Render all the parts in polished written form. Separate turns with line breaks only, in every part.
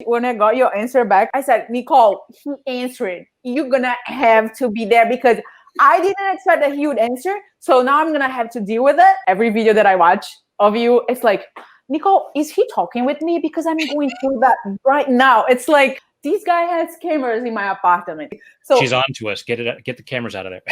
When I got your answer back, I said, Nicole, he answered. You're gonna have to be there because I didn't expect that he would answer. So now I'm gonna have to deal with it. Every video that I watch of you, it's like, Nicole, is he talking with me? Because I'm going through that right now. It's like this guy has cameras in my apartment. So
she's on to us. Get the cameras out of there.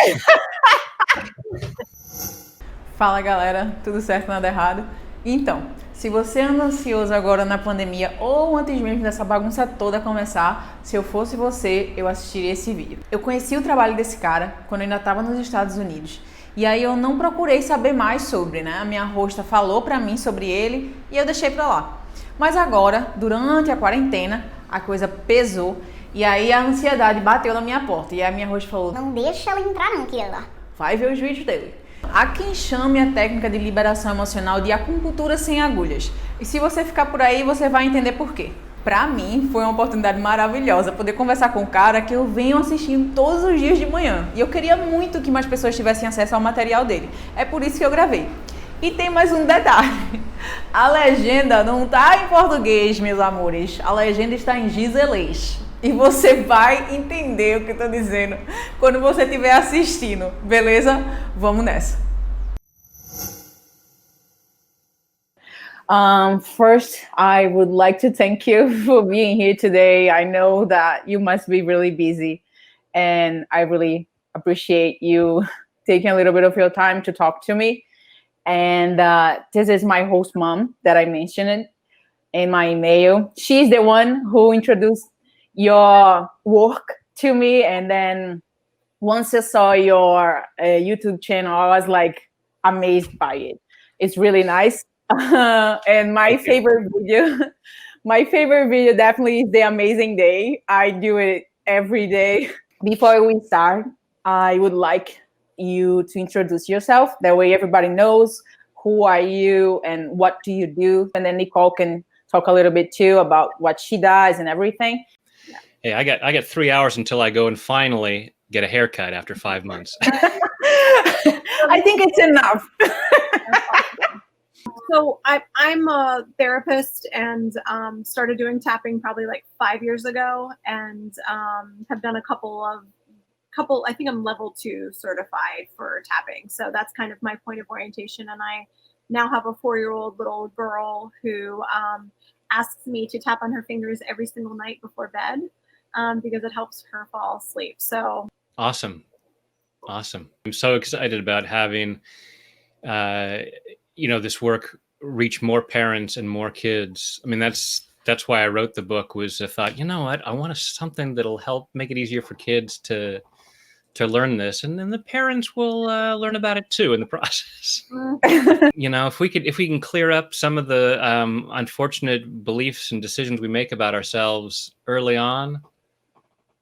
Fala galera, tudo certo, nada errado? Então, se você anda ansioso agora na pandemia ou antes mesmo dessa bagunça toda começar, se eu fosse você, eu assistiria esse vídeo. Eu conheci o trabalho desse cara quando eu ainda estava nos Estados Unidos. E aí eu não procurei saber mais sobre, né? A minha hosta falou pra mim sobre ele e eu deixei pra lá. Mas agora, durante a quarentena, a coisa pesou e aí a ansiedade bateu na minha porta. E a minha hosta falou,
não deixa ela entrar não, querida.
Vai ver os vídeos dele. Há quem chame a técnica de liberação emocional de acupuntura sem agulhas. E se você ficar por aí, você vai entender por quê. Pra mim, foi uma oportunidade maravilhosa poder conversar com um cara que eu venho assistindo todos os dias de manhã. E eu queria muito que mais pessoas tivessem acesso ao material dele. É por isso que eu gravei. E tem mais um detalhe. A legenda não tá em português, meus amores. A legenda está em gizelês. E você vai entender o que eu tô dizendo quando você estiver assistindo, beleza? Vamos nessa.
First, I would like to thank you for being here today. I know that you must be really busy, and I really appreciate you taking a little bit of your time to talk to me. And this is my host mom that I mentioned in my email. She's the one who introduced your work to me, and then once I saw your YouTube channel, I was like amazed by it. It's really nice. And my favorite video definitely is the amazing day. I do it every day. Before we start, I would like you to introduce yourself. That way everybody knows who are you and what do you do. And then Nicole can talk a little bit too about what she does and everything.
Hey, I got 3 hours until I go and finally get a haircut after 5 months.
I think it's enough.
So I'm a therapist and started doing tapping probably like 5 years ago, and have done a couple. I think I'm level 2 certified for tapping. So that's kind of my point of orientation. And I now have a 4-year-old little girl who asks me to tap on her fingers every single night before bed because it helps her fall asleep. So
awesome. I'm so excited about having this work reach more parents and more kids. I mean, that's why I wrote the book, was I thought, you know what, I want something that'll help make it easier for kids to learn this, and then the parents will learn about it too in the process. If we can clear up some of the unfortunate beliefs and decisions we make about ourselves early on,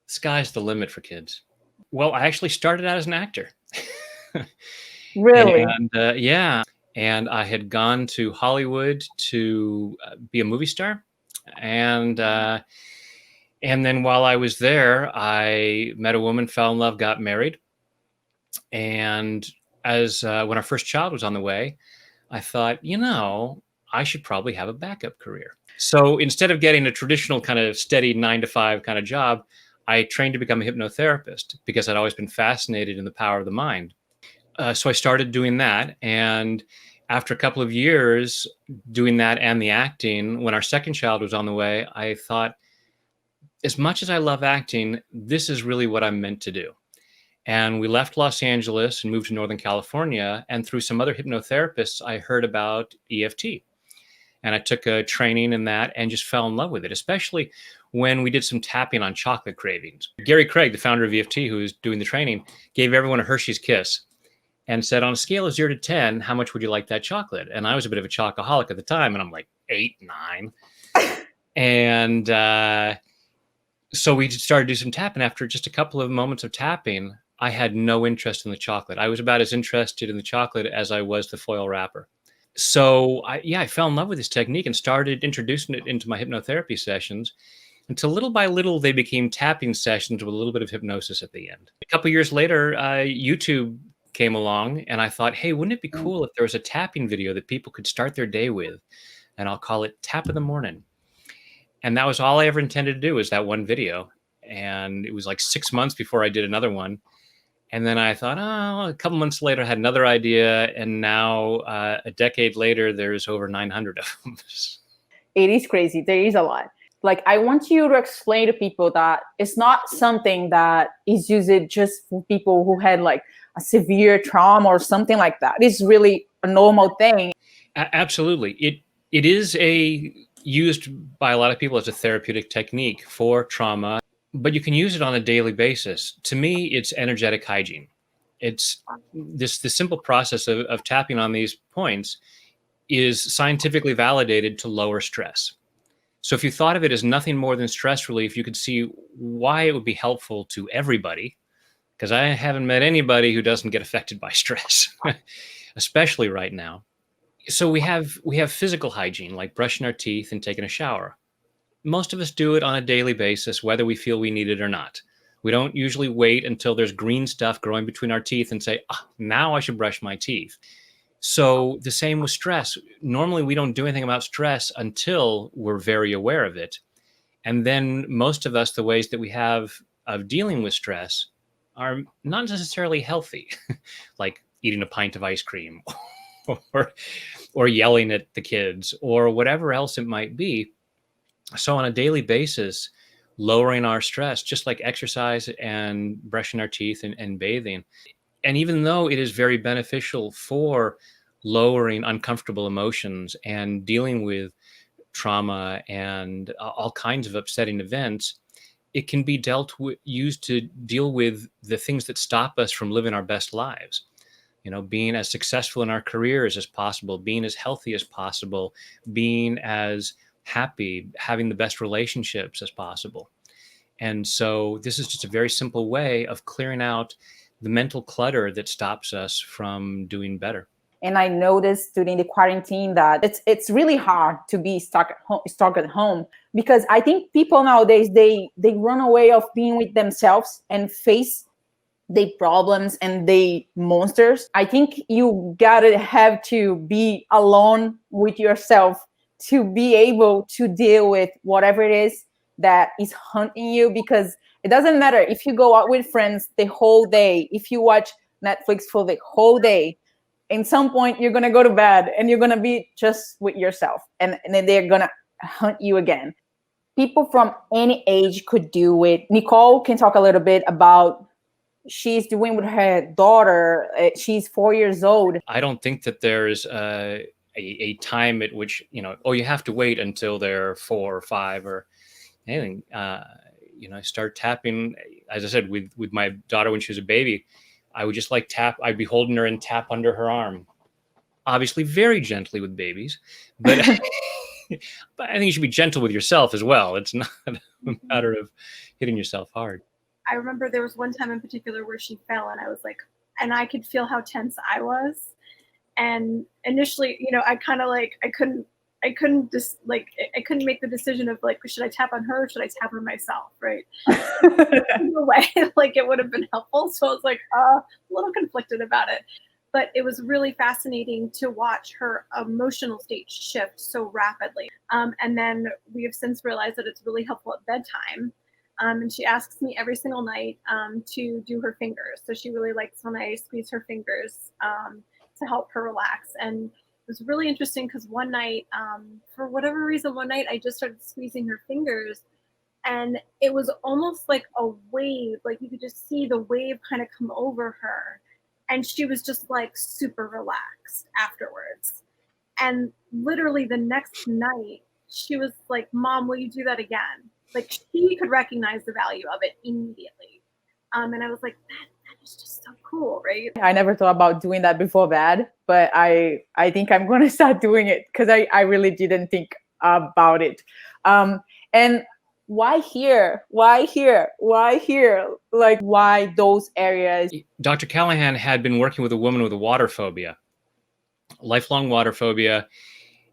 sky's the limit for kids. Well, I actually started out as an actor.
Really?
And yeah. And I had gone to Hollywood to be a movie star. And then while I was there, I met a woman, fell in love, got married. And when our first child was on the way, I thought, I should probably have a backup career. So instead of getting a traditional kind of steady 9-to-5 kind of job, I trained to become a hypnotherapist because I'd always been fascinated in the power of the mind. So I started doing that. And after a couple of years doing that and the acting, when our second child was on the way, I thought, as much as I love acting, this is really what I'm meant to do. And we left Los Angeles and moved to Northern California. And through some other hypnotherapists, I heard about EFT. And I took a training in that and just fell in love with it, especially when we did some tapping on chocolate cravings. Gary Craig, the founder of EFT, who was doing the training, gave everyone a Hershey's Kiss and said, on a scale of 0 to 10, how much would you like that chocolate? And I was a bit of a chocoholic at the time, and I'm like 8, 9. And so we started to do some tapping. After just a couple of moments of tapping, I had no interest in the chocolate. I was about as interested in the chocolate as I was the foil wrapper. So I fell in love with this technique and started introducing it into my hypnotherapy sessions, until little by little they became tapping sessions with a little bit of hypnosis at the end. A couple of years later, YouTube came along, and I thought, hey, wouldn't it be cool if there was a tapping video that people could start their day with? And I'll call it Tap in the Morning. And that was all I ever intended to do, was that one video. And it was like 6 months before I did another one. And then I thought, oh, a couple months later, I had another idea. And now a decade later, there's over 900 of them.
It is crazy. There is a lot. Like, I want you to explain to people that it's not something that is used just for people who had like a severe trauma or something like that. It's really a normal thing.
Absolutely. It is used by a lot of people as a therapeutic technique for trauma, but you can use it on a daily basis. To me, it's energetic hygiene. It's the simple process of tapping on these points is scientifically validated to lower stress. So if you thought of it as nothing more than stress relief, you could see why it would be helpful to everybody, because I haven't met anybody who doesn't get affected by stress, especially right now. So we have physical hygiene, like brushing our teeth and taking a shower. Most of us do it on a daily basis, whether we feel we need it or not. We don't usually wait until there's green stuff growing between our teeth and say, now I should brush my teeth. So the same with stress. Normally, we don't do anything about stress until we're very aware of it. And then most of us, the ways that we have of dealing with stress are not necessarily healthy, like eating a pint of ice cream or yelling at the kids or whatever else it might be. So on a daily basis, lowering our stress, just like exercise and brushing our teeth and bathing. And even though it is very beneficial for lowering uncomfortable emotions and dealing with trauma and all kinds of upsetting events, it can be used to deal with the things that stop us from living our best lives. You know, being as successful in our careers as possible, being as healthy as possible, being as happy, having the best relationships as possible. And so this is just a very simple way of clearing out the mental clutter that stops us from doing better.
And I noticed during the quarantine that it's really hard to be stuck at home, because I think people nowadays, they run away of being with themselves and face their problems and their monsters. I think you gotta have to be alone with yourself to be able to deal with whatever it is that is haunting you, because it doesn't matter if you go out with friends the whole day, if you watch Netflix for the whole day, in some point you're going to go to bed and you're going to be just with yourself, and then they're going to hunt you again. People from any age could do it. Nicole can talk a little bit about she's doing with her daughter. She's 4 years old.
I don't think that there's a time at which, you have to wait until they're 4 or 5 or anything. I start tapping, as I said, with my daughter when she was a baby. I would just tap. I'd be holding her and tap under her arm, obviously very gently with babies, but but I think you should be gentle with yourself as well. It's not a matter of hitting yourself hard.
I remember there was one time in particular where she fell, and I was like, and I could feel how tense I was. And initially, I kind of I couldn't make the decision of should I tap on her or should I tap on myself, right? Either way, it would have been helpful. So I was a little conflicted about it. But it was really fascinating to watch her emotional state shift so rapidly. And then we have since realized that it's really helpful at bedtime. And she asks me every single night to do her fingers. So she really likes when I squeeze her fingers to help her relax. And it was really interesting because one night, for whatever reason, I just started squeezing her fingers, and it was almost like a wave. You could just see the wave kind of come over her, and she was just super relaxed afterwards. And literally the next night, she was like, "Mom, will you do that again?" She could recognize the value of it immediately. And I was like, that is just so cool, right?
I never thought about doing that before bed, but I think I'm going to start doing it because I really didn't think about it. And why here? Why here? Why here? Why those areas?
Dr. Callahan had been working with a woman with a water phobia, lifelong water phobia.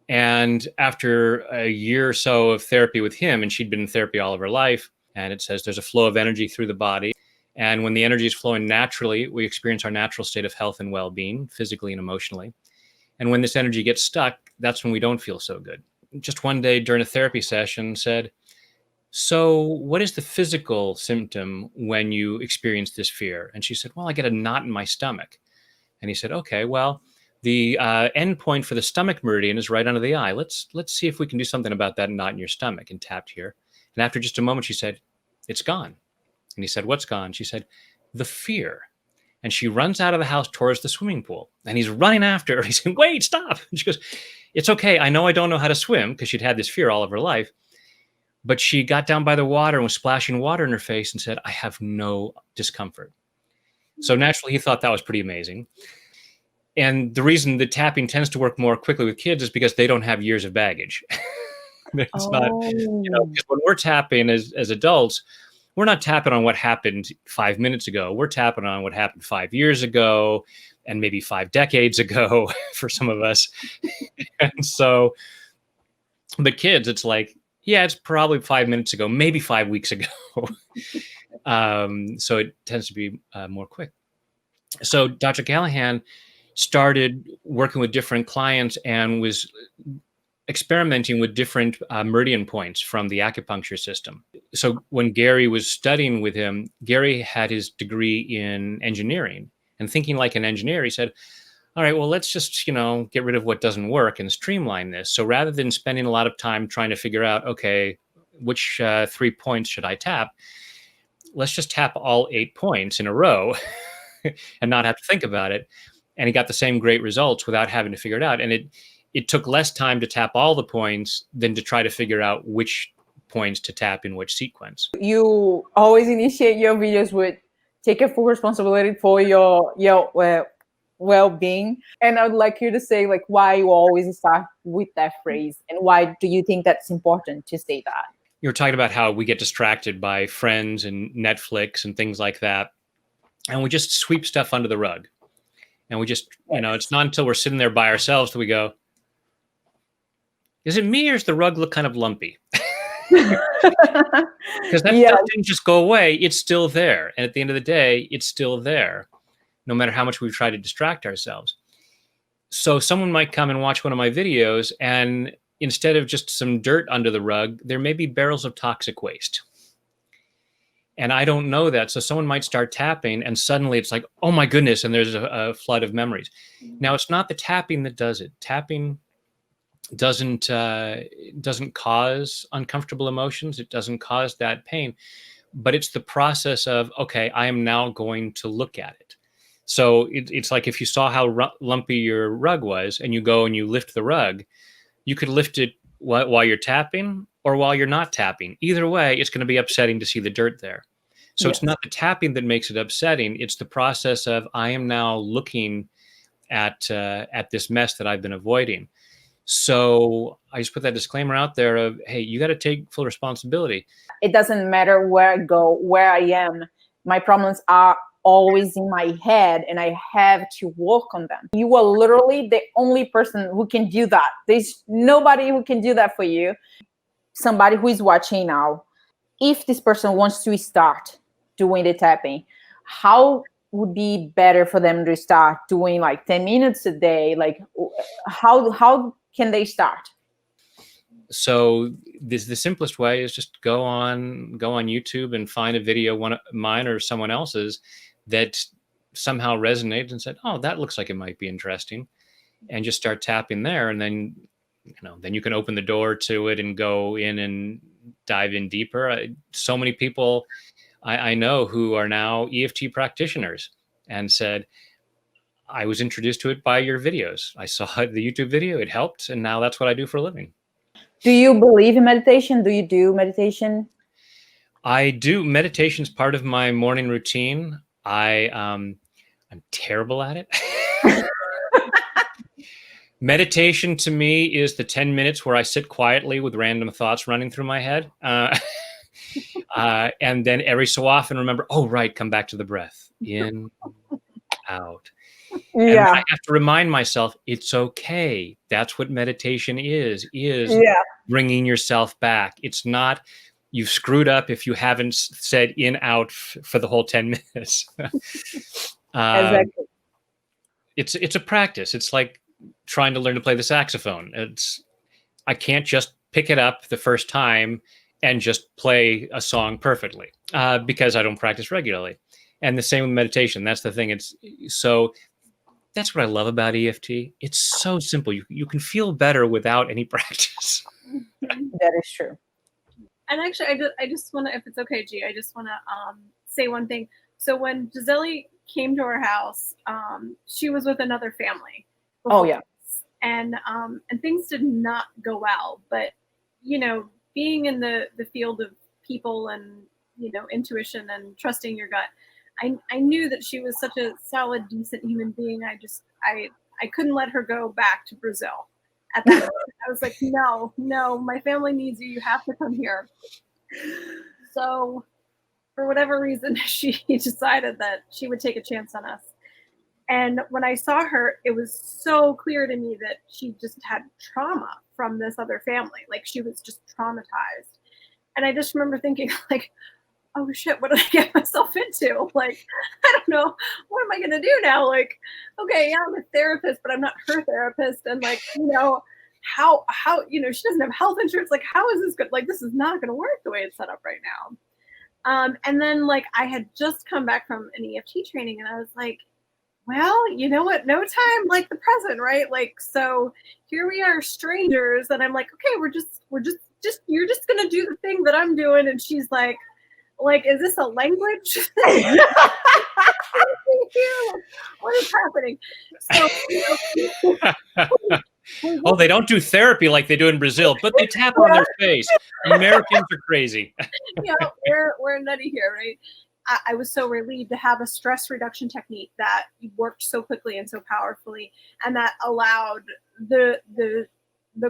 And after a year or so of therapy with him, and she'd been in therapy all of her life, and it says there's a flow of energy through the body. And when the energy is flowing naturally, we experience our natural state of health and well-being, physically and emotionally. And when this energy gets stuck, that's when we don't feel so good. Just one day during a therapy session said, so what is the physical symptom when you experience this fear? And she said, well, I get a knot in my stomach. And he said, okay, well, the end point for the stomach meridian is right under the eye. Let's see if we can do something about that knot in your stomach. And tapped here. And after just a moment, she said, it's gone. And he said, what's gone? She said, the fear. And she runs out of the house towards the swimming pool. And he's running after her. He said, wait, stop. And she goes, it's okay. I know I don't know how to swim, because she'd had this fear all of her life. But she got down by the water and was splashing water in her face and said, I have no discomfort. So naturally, he thought that was pretty amazing. And the reason the tapping tends to work more quickly with kids is because they don't have years of baggage. It's not, because when we're tapping as adults, we're not tapping on what happened 5 minutes ago. We're tapping on what happened 5 years ago and maybe 5 decades ago for some of us. And so the kids, it's like, yeah, it's probably 5 minutes ago, maybe 5 weeks ago. So it tends to be more quick. So Dr. Callahan started working with different clients and was experimenting with different meridian points from the acupuncture system. So when Gary was studying with him, Gary had his degree in engineering, and thinking like an engineer, he said, all right, well, let's just, get rid of what doesn't work and streamline this. So rather than spending a lot of time trying to figure out, okay, which 3 points should I tap? Let's just tap all 8 points in a row and not have to think about it. And he got the same great results without having to figure it out. And it took less time to tap all the points than to try to figure out which points to tap in which sequence.
You always initiate your videos with take a full responsibility for your well-being. And I would like you to say why you always start with that phrase, and why do you think that's important to say that?
You were talking about how we get distracted by friends and Netflix and things like that. And we just sweep stuff under the rug. And we just, it's not until we're sitting there by ourselves that we go, is it me, or does the rug look kind of lumpy? Because that stuff didn't just go away. It's still there. And at the end of the day, it's still there, no matter how much we've tried to distract ourselves. So someone might come and watch one of my videos, and instead of just some dirt under the rug, there may be barrels of toxic waste. And I don't know that. So someone might start tapping, and suddenly it's like, oh my goodness, and there's a flood of memories. Now, it's not the tapping that does it. Tapping doesn't cause uncomfortable emotions. It doesn't cause that pain. But it's the process of, okay, I am now going to look at it. So it's like if you saw how lumpy your rug was, and you go and you lift the rug, you could lift it while you're tapping or while you're not tapping. Either way, it's going to be upsetting to see the dirt there. So It's not the tapping that makes it upsetting. It's the process of, I am now looking at this mess that I've been avoiding. So I just put that disclaimer out there of, hey, you got to take full responsibility.
It doesn't matter where I go, where I am. My problems are always in my head, and I have to work on them. You are literally the only person who can do that. There's nobody who can do that for you. Somebody who is watching now, if this person wants to start doing the tapping, how would be better for them to start doing 10 minutes a day? How can they start?
So the simplest way is just go on YouTube and find a video, one of mine or someone else's, that somehow resonates and said, oh, that looks like it might be interesting, and just start tapping there. And then, then you can open the door to it and go in and dive in deeper. So many people I know who are now EFT practitioners and said, I was introduced to it by your videos. I saw the YouTube video, it helped, and now that's what I do for a living.
Do you believe in meditation? Do you do meditation?
I do. Meditation's part of my morning routine. I'm terrible at it. Meditation to me is the 10 minutes where I sit quietly with random thoughts running through my head. And then every so often remember, oh, right, come back to the breath. In, out. And I have to remind myself, it's okay. That's what meditation is bringing yourself back. It's not, you've screwed up if you haven't said in, out for the whole 10 minutes.
Exactly.
It's a practice. It's like trying to learn to play the saxophone. I can't just pick it up the first time and just play a song perfectly because I don't practice regularly. And the same with meditation. That's the thing. That's what I love about EFT. It's so simple. You can feel better without any practice.
That is true.
And actually, I just want to, if it's okay, G, I just want to say one thing. So when Gisele came to our house, she was with another family.
Oh, yeah.
And things did not go well. But, you know, being in the field of people and, you know, intuition and trusting your gut, I knew that she was such a solid, decent human being. I couldn't let her go back to Brazil. At that point, I was like, no, my family needs you. You have to come here. So for whatever reason, she decided that she would take a chance on us. And when I saw her, it was so clear to me that she just had trauma from this other family. Like, she was just traumatized. And I just remember thinking, like, oh shit, what did I get myself into? Like, I don't know, what am I gonna do now? Like, okay, yeah, I'm a therapist, but I'm not her therapist. And like, you know, how, you know, she doesn't have health insurance. Like, how is this good? Like, this is not gonna work the way it's set up right now. And then like, I had just come back from an EFT training and I was like, well, you know what? No time like the present, right? Like, so here we are, strangers. And I'm like, okay, you're just gonna do the thing that I'm doing. And she's like, is this a language? What is happening? So, you know,
Oh, they don't do therapy like they do in Brazil, but they tap on their face. Americans are crazy.
Yeah, we're nutty here, right? I was so relieved to have a stress reduction technique that worked so quickly and so powerfully, and that allowed the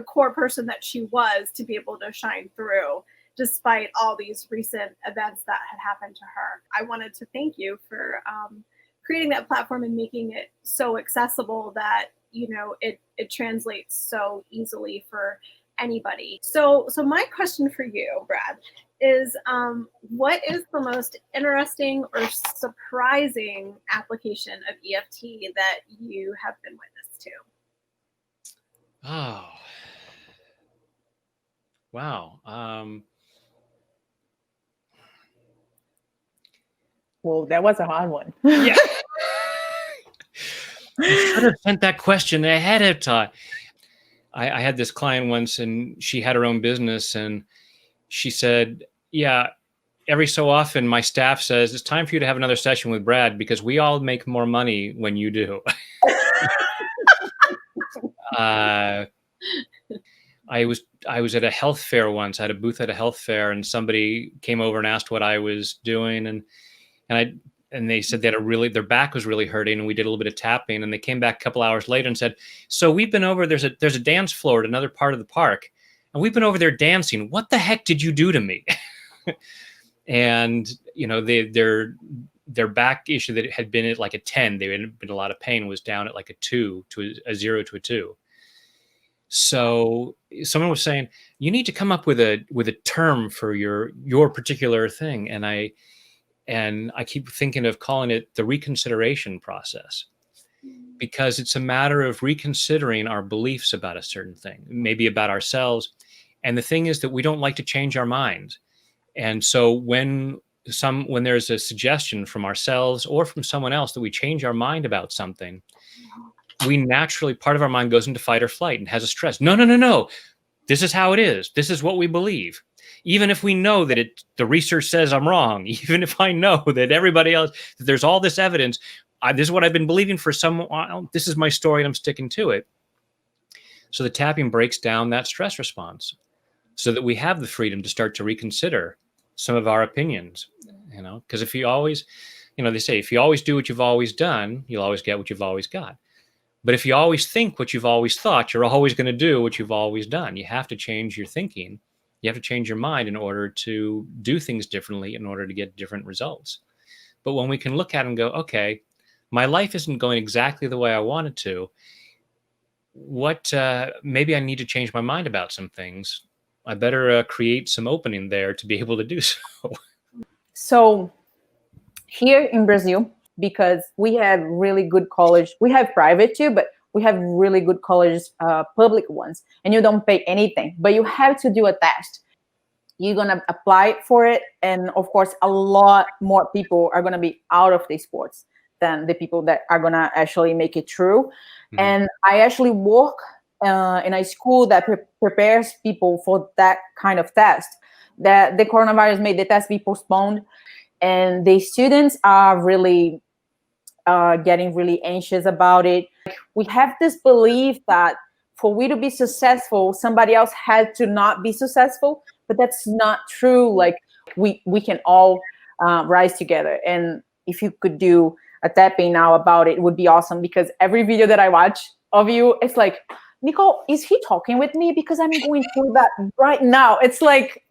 core person that she was to be able to shine through, despite all these recent events that had happened to her. I wanted to thank you for creating that platform and making it so accessible that, you know, it translates so easily for anybody. So my question for you, Brad, is what is the most interesting or surprising application of EFT that you have been witness to?
Oh, wow.
Well, that was a hard one.
Yeah. I should have sent that question ahead of time. I had this client once and she had her own business and she said, yeah, every so often my staff says, it's time for you to have another session with Brad because we all make more money when you do. I was at a health fair once. I had a booth at a health fair and somebody came over and asked what I was doing. And they said their back was really hurting, and we did a little bit of tapping. And they came back a couple hours later and said, "So we've been over. There's a dance floor at another part of the park, and we've been over there dancing. What the heck did you do to me?" And you know, their back issue that had been at like a 10, they had been in a lot of pain, was down at like a 2 to a 0 to a 2. So someone was saying, you need to come up with a term for your particular thing, and I keep thinking of calling it the reconsideration process, because it's a matter of reconsidering our beliefs about a certain thing, maybe about ourselves. And the thing is that we don't like to change our minds. And so when there's a suggestion from ourselves or from someone else that we change our mind about something, we naturally, part of our mind goes into fight or flight and has a stress. No. This is how it is. This is what we believe. Even if we know that the research says I'm wrong, even if I know that everybody else, that there's all this evidence, this is what I've been believing for some while, this is my story and I'm sticking to it. So the tapping breaks down that stress response so that we have the freedom to start to reconsider some of our opinions, you know, because if you always, you know, they say, if you always do what you've always done, you'll always get what you've always got. But if you always think what you've always thought, you're always going to do what you've always done. You have to change your thinking. You have to change your mind in order to do things differently, in order to get different results. But when we can look at it and go, okay, my life isn't going exactly the way I want it to. Maybe I need to change my mind about some things. I better create some opening there to be able to do so.
So here in Brazil, because we have really good college, we have private too, but we have really good colleges, public ones, and you don't pay anything, but you have to do a test. you're going to apply for it. And of course, a lot more people are going to be out of the sports than the people that are going to actually make it through. Mm-hmm. And I actually work in a school that prepares people for that kind of test. That the coronavirus made the test be postponed, and the students are really getting really anxious about it. We have this belief that for we to be successful, somebody else had to not be successful, but that's not true. Like we can all rise together. And if you could do a tapping now about it, it would be awesome, because every video that I watch of you, it's like, Nicole, is he talking with me? Because I'm going through that right now. It's like,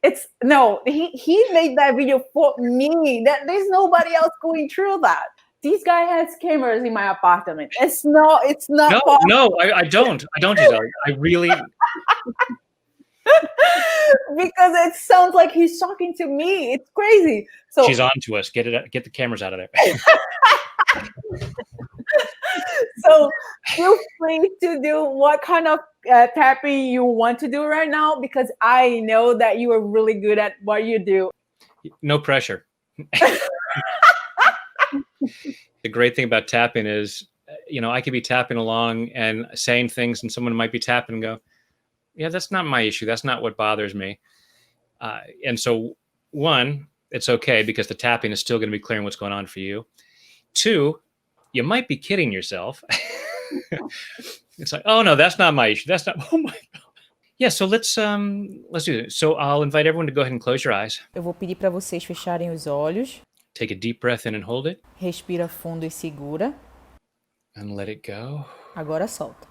no, he made that video for me. That there's nobody else going through that. This guy has cameras in my apartment. It's not.
No, I don't, Giselle. I really.
Because it sounds like he's talking to me. It's crazy. So
she's on to us. Get the cameras out of there.
So feel free to do what kind of tapping you want to do right now, because I know that you are really good at what you do.
No pressure. The great thing about tapping is, I could be tapping along and saying things, and someone might be tapping and go, yeah, that's not my issue. That's not what bothers me. And so, one, it's okay, because the tapping is still going to be clearing what's going on for you. Two, you might be kidding yourself. It's like, oh no, that's not my issue. That's not, oh my God. Yeah, so let's do it. So I'll invite everyone to go ahead and close your eyes.
Eu vou pedir para vocês fecharem os olhos.
Take a deep breath in and hold it.
Respira fundo e segura.
And let it go.
Agora solta.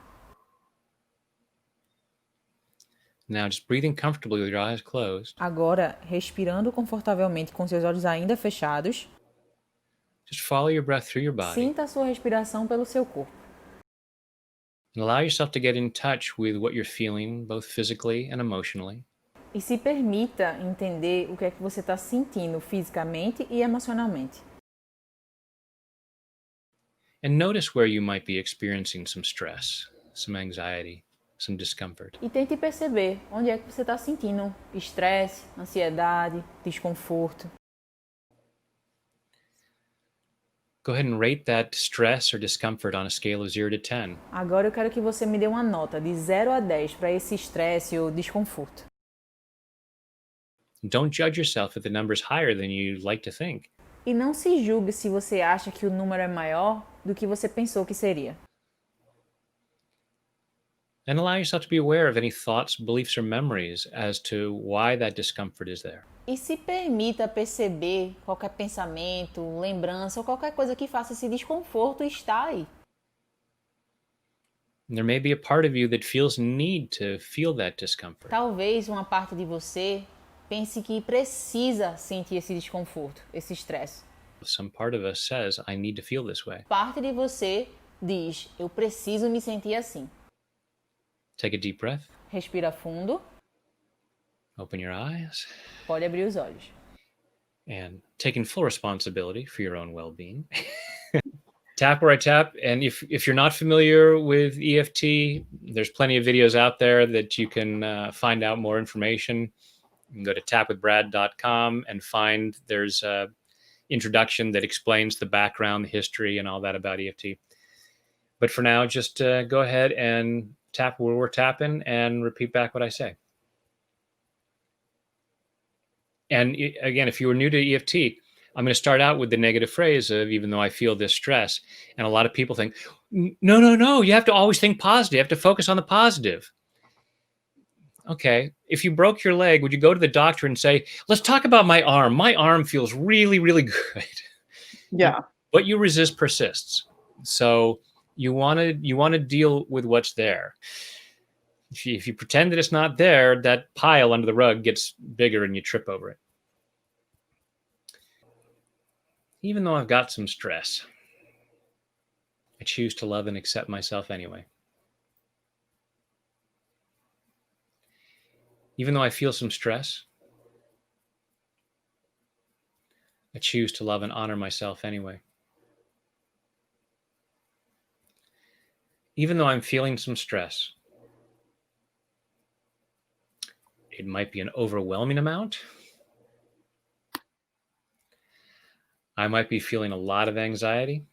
Now just breathing comfortably with your eyes closed.
Agora, respirando confortavelmente com seus olhos ainda fechados.
Just follow your breath through your body.
Sinta a sua respiração pelo seu corpo.
And allow yourself to get in touch with what you're feeling, both physically and emotionally.
E se permita entender o que é que você está sentindo fisicamente e emocionalmente.
And notice where you might be experiencing some stress, some anxiety, some discomfort.
E tente perceber onde é que você está sentindo estresse, ansiedade, desconforto.
Go ahead and rate that stress or discomfort on a scale of 0 to 10.
Agora eu quero que você me dê uma nota de 0 a 10 para esse estresse ou desconforto.
Don't judge yourself if the number is higher than you'd like to think.
E não se julgue se você acha que o número é maior do que você pensou que seria.
And allow yourself to be aware of any thoughts, beliefs, or memories as to why that discomfort is there.
E se permita perceber qualquer pensamento, lembrança ou qualquer coisa que faça esse desconforto estar aí.
There may be a part of you that feels need to feel that discomfort.
Talvez uma parte de você pense que precisa sentir esse desconforto, esse estresse.
Some part of us says, I need to feel this way.
Parte de você diz, eu preciso me sentir assim.
Take a deep breath.
Respira fundo.
Open your eyes.
Pode abrir os olhos.
And taking full responsibility for your own well-being. Tap where I tap. And if you're not familiar with EFT, there's plenty of videos out there that you can find out more information. You can go to tapwithbrad.com and find there's a introduction that explains the background, the history, and all that about EFT. But for now, just go ahead and tap where we're tapping and repeat back what I say. And again, if you were new to EFT, I'm going to start out with the negative phrase of even though I feel this stress. And a lot of people think, no, you have to always think positive. You have to focus on the positive. Okay, if you broke your leg, would you go to the doctor and say, let's talk about my arm. My arm feels really, really good.
Yeah.
But you resist persists. So you want to deal with what's there. If you pretend that it's not there, that pile under the rug gets bigger and you trip over it. Even though I've got some stress, I choose to love and accept myself anyway. Even though I feel some stress, I choose to love and honor myself anyway. Even though I'm feeling some stress, It might be an overwhelming amount. I might be feeling a lot of anxiety.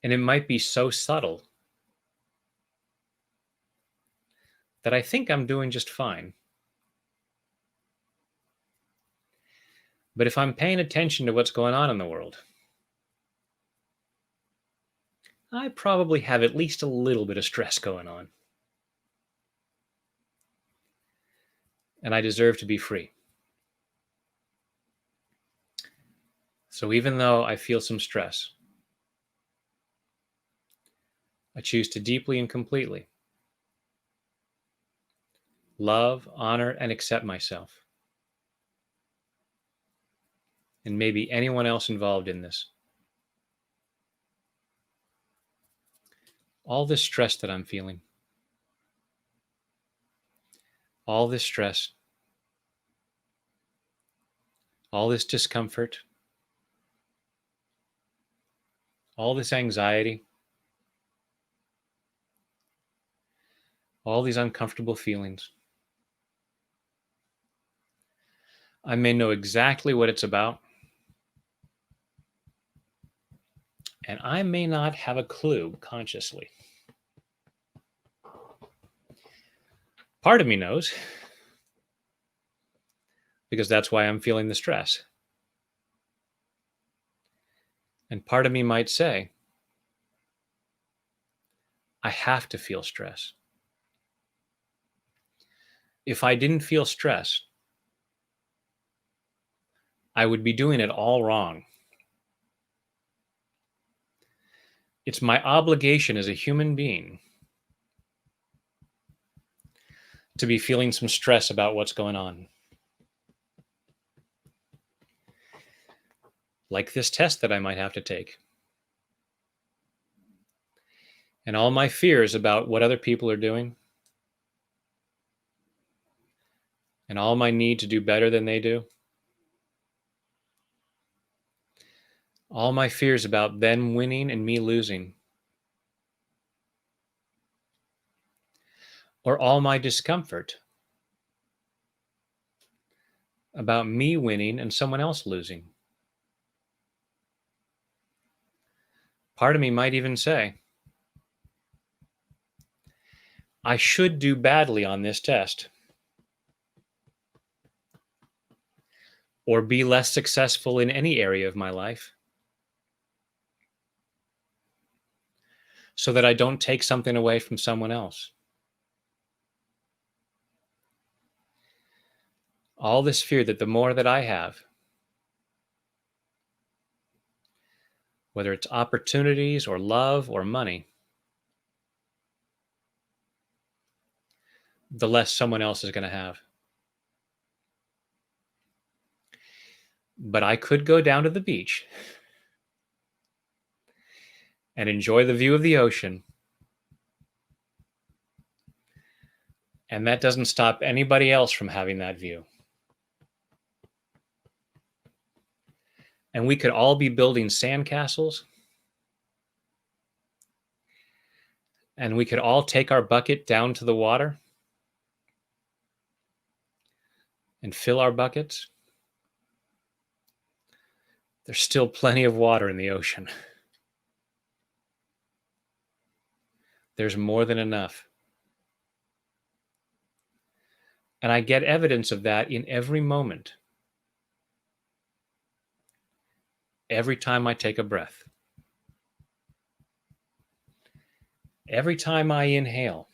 And it might be so subtle that I think I'm doing just fine. But if I'm paying attention to what's going on in the world, I probably have at least a little bit of stress going on. And I deserve to be free. So even though I feel some stress, I choose to deeply and completely love, honor, and accept myself. And maybe anyone else involved in this. All this stress that I'm feeling, all this stress, all this discomfort, all this anxiety, all these uncomfortable feelings. I may know exactly what it's about, and I may not have a clue consciously. Part of me knows, because that's why I'm feeling the stress. And part of me might say, I have to feel stress. If I didn't feel stress, I would be doing it all wrong. It's my obligation as a human being to be feeling some stress about what's going on. Like this test that I might have to take. And all my fears about what other people are doing. And all my need to do better than they do. All my fears about them winning and me losing. Or all my discomfort about me winning and someone else losing. Part of me might even say, I should do badly on this test. Or be less successful in any area of my life. So that I don't take something away from someone else. All this fear that the more that I have, whether it's opportunities or love or money, the less someone else is going to have. But I could go down to the beach and enjoy the view of the ocean. And that doesn't stop anybody else from having that view. And we could all be building sandcastles. And we could all take our bucket down to the water and fill our buckets. There's still plenty of water in the ocean. There's more than enough. And I get evidence of that in every moment. Every time I take a breath. Every time I inhale.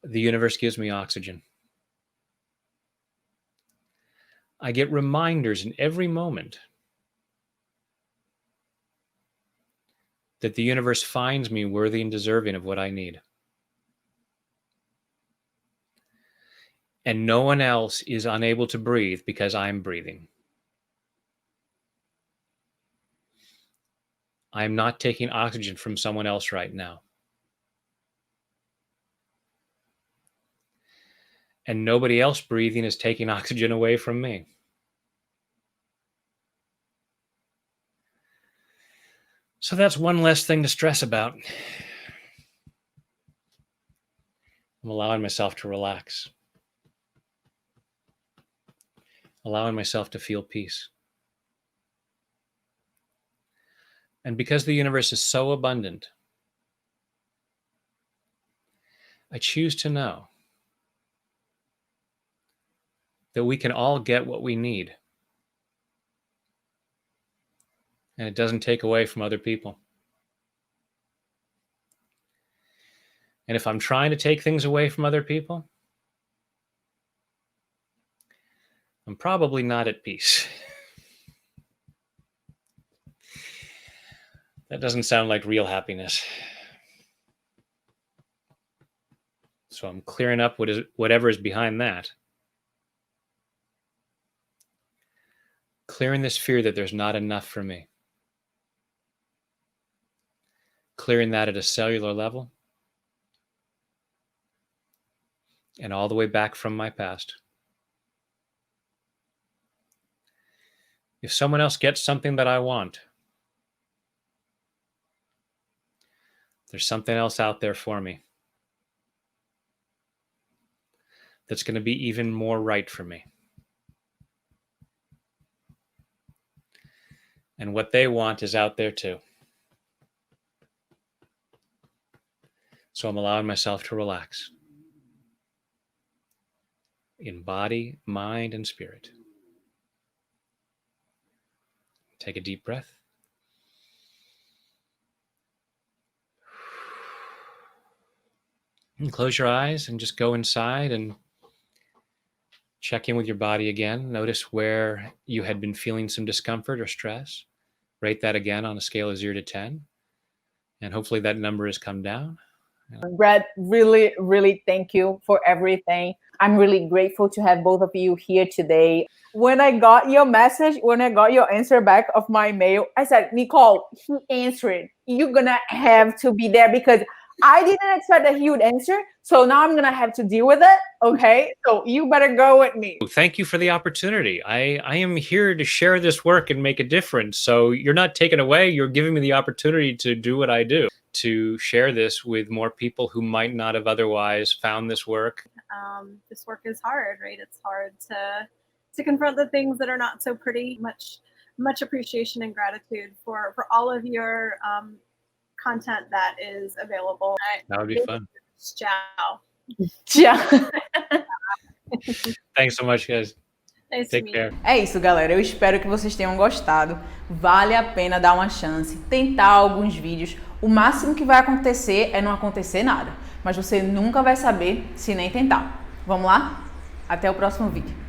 The universe gives me oxygen. I get reminders in every moment that the universe finds me worthy and deserving of what I need. And no one else is unable to breathe because I'm breathing. I'm not taking oxygen from someone else right now. And nobody else breathing is taking oxygen away from me. So that's one less thing to stress about. I'm allowing myself to relax. Allowing myself to feel peace. And because the universe is so abundant, I choose to know that we can all get what we need. And it doesn't take away from other people. And if I'm trying to take things away from other people, I'm probably not at peace. That doesn't sound like real happiness. So I'm clearing up whatever is behind that. Clearing this fear that there's not enough for me. Clearing that at a cellular level. And all the way back from my past. If someone else gets something that I want, there's something else out there for me that's going to be even more right for me. And what they want is out there too. So I'm allowing myself to relax in body, mind, and spirit. Take a deep breath. And close your eyes and just go inside and check in with your body again. Notice where you had been feeling some discomfort or stress. Rate that again on a scale of 0 to 10. And hopefully that number has come down.
Brad, really, really thank you for everything. I'm really grateful to have both of you here today. When I got your message, when I got your answer back of my mail, I said, Nicole, he answered. You're going to have to be there because I didn't expect that he would answer. So now I'm going to have to deal with it. Okay. So you better go with me.
Thank you for the opportunity. I am here to share this work and make a difference. So you're not taken away. You're giving me the opportunity to do what I do, to share this with more people who might not have otherwise found this work.
This work is hard, right? It's hard to confront the things that are not so pretty. Much appreciation and gratitude for all of your content that is available.
That would be fun.
Ciao.
Tchau.
Thanks so much, guys.
Nice
Take
to meet
care.
you.
É isso, galera. Eu espero que vocês tenham gostado. Vale a pena dar uma chance, tentar alguns vídeos. O máximo que vai acontecer é não acontecer nada. Mas você nunca vai saber se nem tentar. Vamos lá? Até o próximo vídeo.